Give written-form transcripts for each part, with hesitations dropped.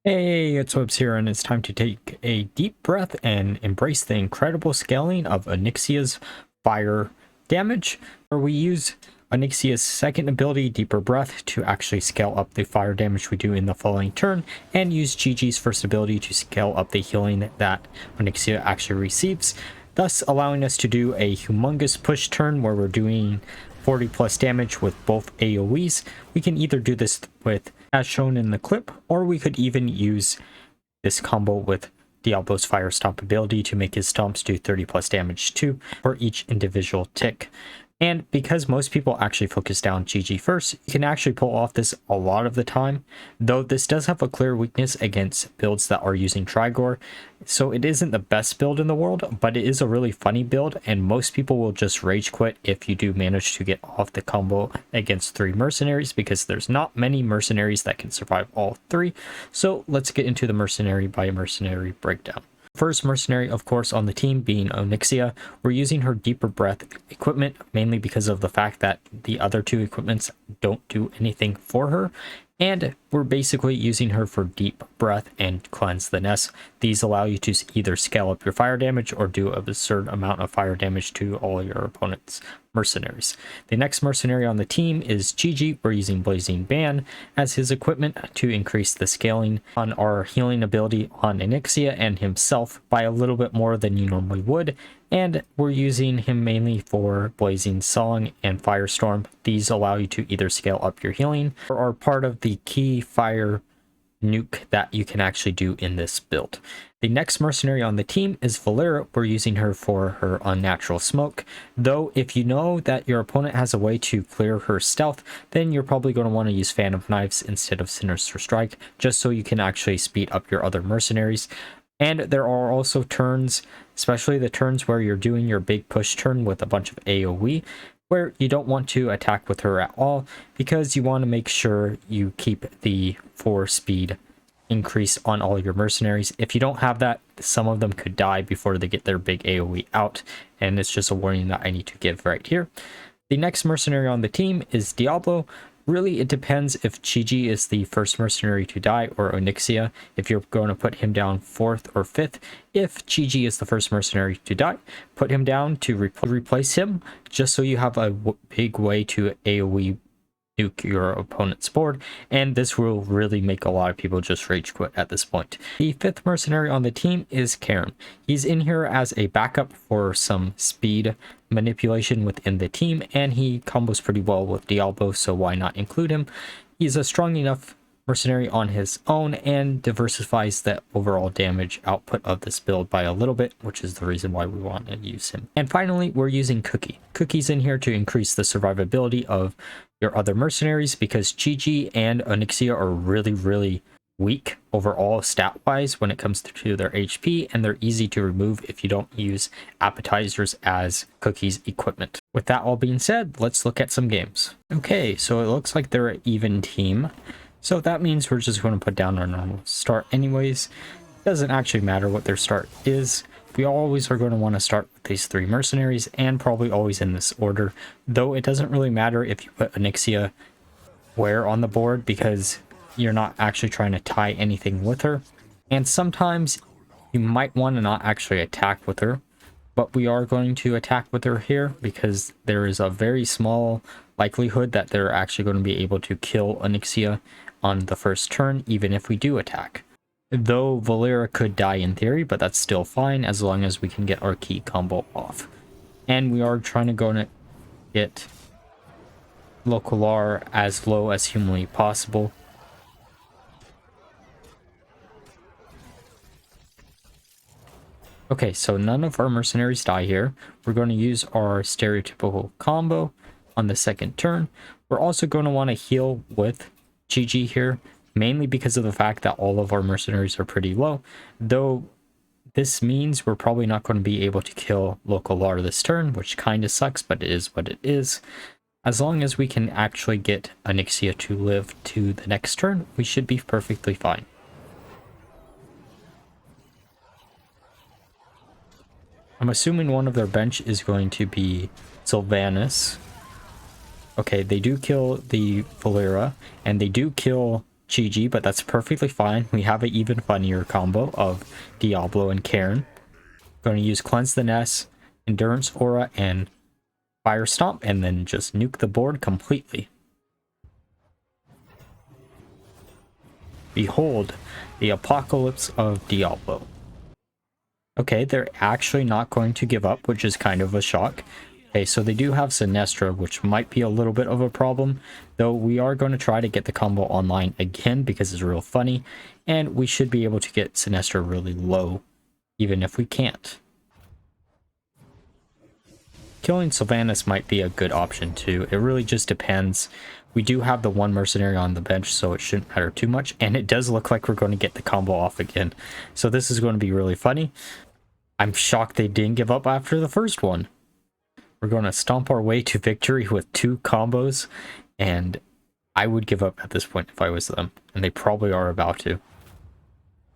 Hey, it's Webs here, and it's time to take a deep breath and embrace the incredible scaling of Onyxia's fire damage, where we use Onyxia's second ability, Deeper Breath, to actually scale up the fire damage we do in the following turn, and use Gigi's first ability to scale up the healing that Onyxia actually receives, thus allowing us to do a humongous push turn where we're doing 40 plus damage with both AoEs. We can either do this with as shown in the clip, or we could even use this combo with Diablo's Fire Stomp ability to make his stomps do 30 plus damage too for each individual tick. And because most people actually focus down GG first, you can actually pull off this a lot of the time, though this does have a clear weakness against builds that are using Trigor. So it isn't the best build in the world, but it is a really funny build, and most people will just rage quit if you do manage to get off the combo against 3 mercenaries, because there's not many mercenaries that can survive all 3. So let's get into the mercenary by mercenary breakdown. First mercenary, of course, on the team being Onyxia. We're using her Deeper Breath equipment mainly because of the fact that the other 2 equipments don't do anything for her. And we're basically using her for Deep Breath and Cleanse the Nest. These allow you to either scale up your fire damage or do an absurd amount of fire damage to all your opponent's mercenaries. The next mercenary on the team is Gigi. We're using Blazing Ban as his equipment to increase the scaling on our healing ability on Onyxia and himself by a little bit more than you normally would. And we're using him mainly for Blazing Song and Firestorm. These allow you to either scale up your healing or are part of the key fire nuke that you can actually do in this build. The next mercenary on the team is Valeera. We're using her for her Unnatural Smoke, though if you know that your opponent has a way to clear her stealth, then you're probably going to want to use Fan of Knives instead of Sinister Strike, just so you can actually speed up your other mercenaries. And there are also turns, especially the turns where you're doing your big push turn with a bunch of AoE, where you don't want to attack with her at all, because you want to make sure you keep the 4 speed increase on all your mercenaries. If you don't have that, some of them could die before they get their big AoE out, and it's just a warning that I need to give right here. The next mercenary on the team is Diablo. Really, it depends if Gigi is the first mercenary to die or Onyxia, if you're going to put him down 4th or 5th. If Gigi is the first mercenary to die, put him down to replace him, just so you have a big way to AoE nuke your opponent's board, and this will really make a lot of people just rage quit at this point. The 5th mercenary on the team is Cairne. He's in here as a backup for some speed manipulation within the team, and he combos pretty well with Diablo, so why not include him? He's a strong enough mercenary on his own and diversifies the overall damage output of this build by a little bit, which is the reason why we want to use him. And finally, we're using Cookie. Cookie's in here to increase the survivability of your other mercenaries, because Gigi and Onyxia are really weak overall stat wise when it comes to their HP, and they're easy to remove if you don't use appetizers as Cookie's equipment. With that all being said, let's look at some games. Okay, so it looks like they're an even team, so that means we're just going to put down our normal start anyways. Doesn't actually matter what their start is. We always are going to want to start with these 3 mercenaries, and probably always in this order, though it doesn't really matter if you put Onyxia where on the board, because you're not actually trying to tie anything with her. And sometimes you might want to not actually attack with her, but we are going to attack with her here because there is a very small likelihood that they're actually going to be able to kill Onyxia on the first turn, even if we do attack. Though Valeera could die in theory, but that's still fine as long as we can get our key combo off. And we are trying to go and get local R as low as humanly possible. Okay, so none of our mercenaries die here. We're going to use our stereotypical combo on the second turn. We're also going to want to heal with Gigi here, mainly because of the fact that all of our mercenaries are pretty low, though this means we're probably not going to be able to kill local Lar this turn, which kind of sucks, but it is what it is. As long as we can actually get Onyxia to live to the next turn, we should be perfectly fine. I'm assuming one of their bench is going to be Sylvanas. Okay, they do kill the Valeera, and they do kill Chi, but that's perfectly fine. We have an even funnier combo of Diablo and Cairne. Going to use Cleanse the Nest, Endurance Aura, and Fire Stomp, and then just nuke the board completely. Behold, the apocalypse of Diablo. Okay, they're actually not going to give up, which is kind of a shock. Okay, so they do have Sinestra, which might be a little bit of a problem, though we are going to try to get the combo online again because it's real funny, and we should be able to get Sinestra really low, even if we can't. Killing Sylvanas might be a good option too. It really just depends. We do have the one mercenary on the bench, so it shouldn't matter too much, and it does look like we're going to get the combo off again. So this is going to be really funny. I'm shocked they didn't give up after the first one. We're going to stomp our way to victory with 2 combos, and I would give up at this point if I was them, and they probably are about to.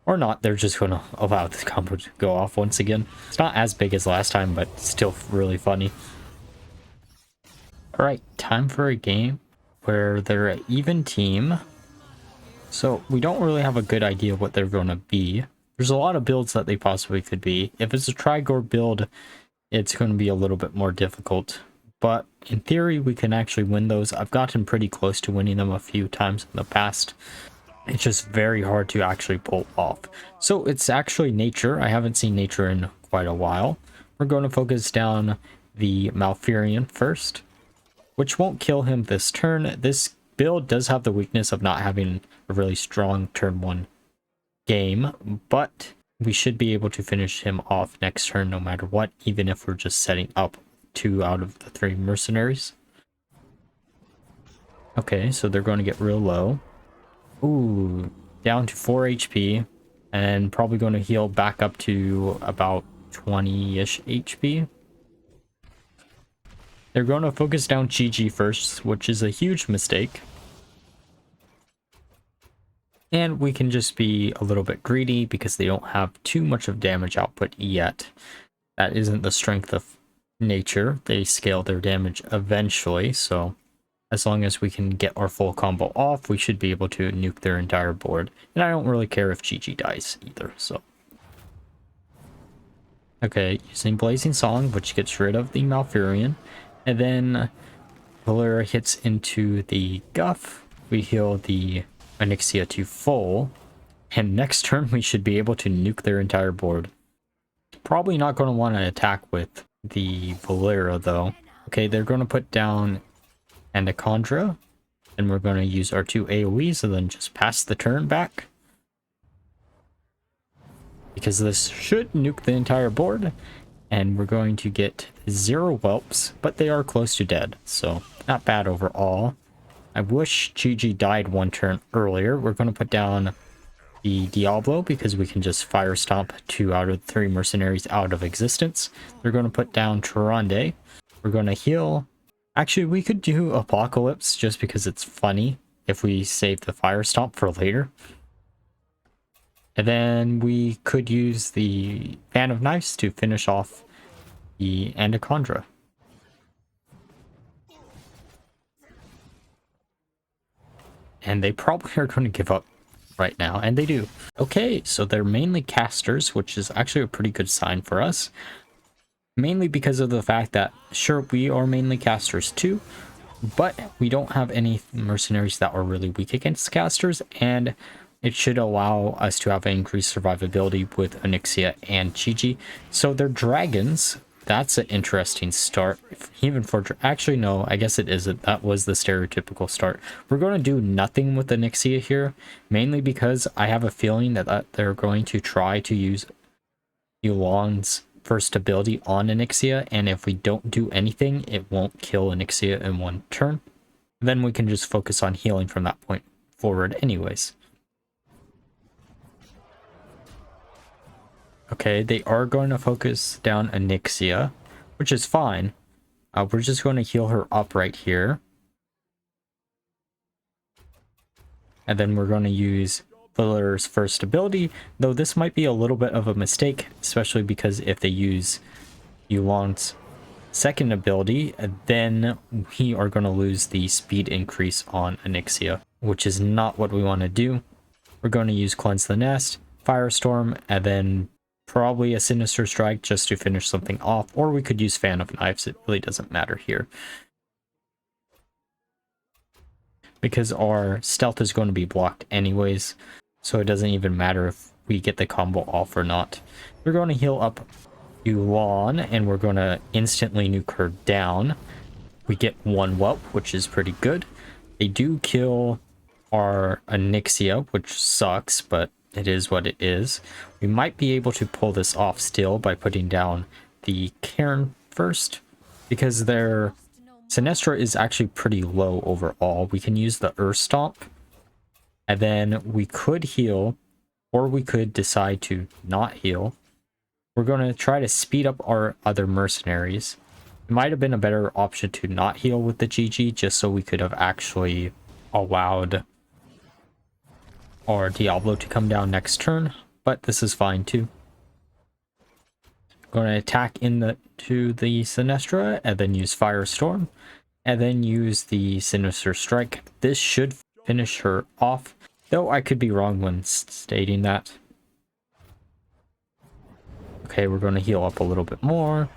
Or not, they're just going to allow the combo to go off once again. It's not as big as last time, but still really funny. Alright, time for a game where they're an even team. So we don't really have a good idea what they're going to be. There's a lot of builds that they possibly could be. If it's a Trigore build, it's going to be a little bit more difficult. But in theory, we can actually win those. I've gotten pretty close to winning them a few times in the past. It's just very hard to actually pull off. So it's actually nature. I haven't seen nature in quite a while. We're going to focus down the Malfurion first, which won't kill him this turn. This build does have the weakness of not having a really strong turn 1 game, but we should be able to finish him off next turn no matter what, even if we're just setting up 2 out of the 3 mercenaries. Okay, so they're going to get real low. Ooh, down to 4 HP, and probably going to heal back up to about 20-ish HP. They're going to focus down Chi first, which is a huge mistake. And we can just be a little bit greedy because they don't have too much of damage output yet. That isn't the strength of nature. They scale their damage eventually, so as long as we can get our full combo off, we should be able to nuke their entire board. And I don't really care if Chi dies either, so. Okay, using Blazing Song, which gets rid of the Malfurion. And then Valeera hits into the Guff. We heal the Onyxia to full. And next turn, we should be able to nuke their entire board. Probably not going to want to attack with the Valeera, though. Okay, they're going to put down Anaconda. And we're going to use our 2 AoEs and then just pass the turn back. Because this should nuke the entire board. And we're going to get 0 whelps, but they are close to dead, so not bad overall. I wish Chi died 1 turn earlier. We're going to put down the Diablo because we can just fire stomp 2 out of 3 mercenaries out of existence. We're going to put down Tyrande. We're going to heal. Actually, we could do Apocalypse just because it's funny if we save the fire stomp for later. And then we could use the Fan of Knives to finish off the Anaconda. And they probably are going to give up right now, and they do. Okay, so they're mainly casters, which is actually a pretty good sign for us. Mainly because of the fact that, sure, we are mainly casters too, but we don't have any mercenaries that are really weak against casters, and it should allow us to have increased survivability with Onyxia and Chi. So they're dragons. That's an interesting start. Even for... Actually, no, I guess it isn't. That was the stereotypical start. We're going to do nothing with Onyxia here, mainly because I have a feeling that they're going to try to use Yulon's first ability on Onyxia, and if we don't do anything, it won't kill Onyxia in 1 turn. Then we can just focus on healing from that point forward anyways. Okay, they are going to focus down Onyxia, which is fine. We're just going to heal her up right here. And then we're going to use Valeera's first ability, though this might be a little bit of a mistake, especially because if they use Yulon's second ability, then we are going to lose the speed increase on Onyxia. which is not what we want to do. We're going to use Cleanse the Nest, Firestorm, and then probably a Sinister Strike just to finish something off, or we could use Fan of Knives. It really doesn't matter here, because our stealth is going to be blocked anyways, so it doesn't even matter if we get the combo off or not. We're going to heal up Yuan, and we're going to instantly nuke her down. We get one whelp, which is pretty good. They do kill our Onyxia, which sucks, but it is what it is. We might be able to pull this off still by putting down the Cairne first, because their Sinestra is actually pretty low overall. We can use the Earth Stomp, and then we could heal, or we could decide to not heal. We're going to try to speed up our other mercenaries. It might have been a better option to not heal with the GG, just so we could have actually allowed our Diablo to come down next turn, but this is fine too. Going to attack to the Sinestra, and then use Firestorm, and then use the Sinister Strike. This should finish her off, though I could be wrong when stating that. Okay, we're going to heal up a little bit more,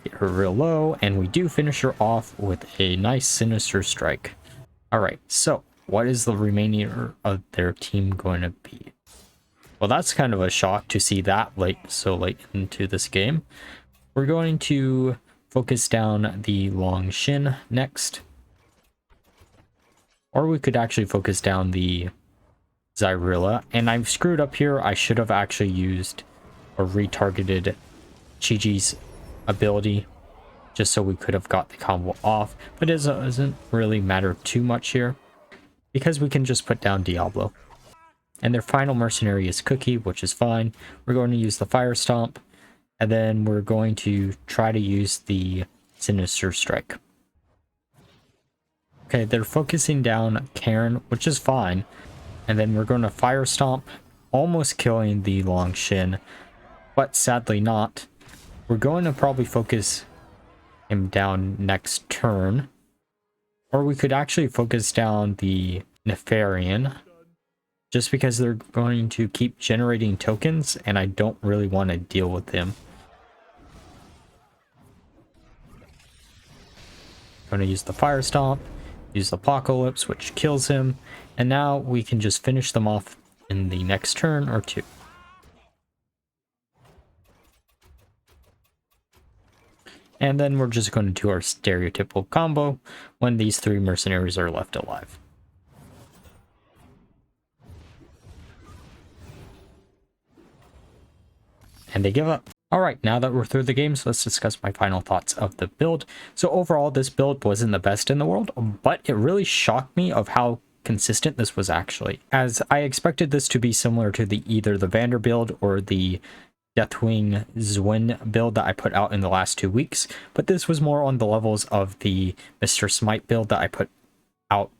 get her real low, and we do finish her off with a nice Sinister Strike. Alright, so what is the remainder of their team going to be? Well, that's kind of a shock to see that so late into this game. We're going to focus down the Long Shin next. Or we could actually focus down the Zyrilla. And I've screwed up here. I should have actually used or retargeted Chi-Chi's ability, just so we could have got the combo off, but it doesn't really matter too much here, because we can just put down Diablo. And their final mercenary is Cookie, which is fine. We're going to use the Fire Stomp, and then we're going to try to use the Sinister Strike. Okay, they're focusing down Cairne, which is fine, and then we're going to Fire Stomp, almost killing the Long Shin, but sadly not. We're going to probably focus him down next turn. Or we could actually focus down the Nefarian, just because they're going to keep generating tokens, and I don't really want to deal with him. Going to use the Fire Stomp, use the Apocalypse, which kills him, and now we can just finish them off in the next turn or two. And then we're just going to do our stereotypical combo when these three mercenaries are left alive. And they give up. Alright, now that we're through the games, let's discuss my final thoughts of the build. So overall, this build wasn't the best in the world, but it really shocked me of how consistent this was actually, as I expected this to be similar to either the Vander build or the Deathwing Zwin build that I put out in the last 2 weeks, but this was more on the levels of the Mr. Smite build that I put out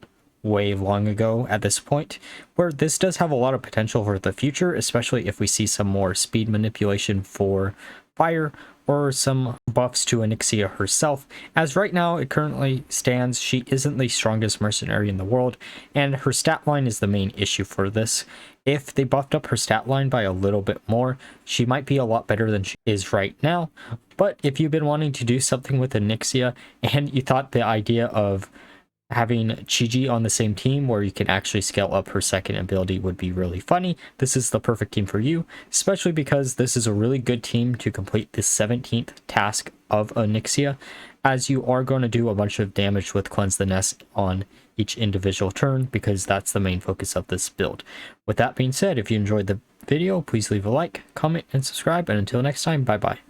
way long ago at this point, where this does have a lot of potential for the future, especially if we see some more speed manipulation for fire or some buffs to Onyxia herself, as right now it currently stands, she isn't the strongest mercenary in the world, and her stat line is the main issue for this. If they buffed up her stat line by a little bit more, she might be a lot better than she is right now. But if you've been wanting to do something with Onyxia, and you thought the idea of having Chi-Chi on the same team where you can actually scale up her second ability would be really funny, this is the perfect team for you, especially because this is a really good team to complete the 17th task of Onyxia, as you are going to do a bunch of damage with Cleanse the Nest on each individual turn, because that's the main focus of this build. With that being said, if you enjoyed the video, please leave a like, comment, and subscribe, and until next time, bye bye.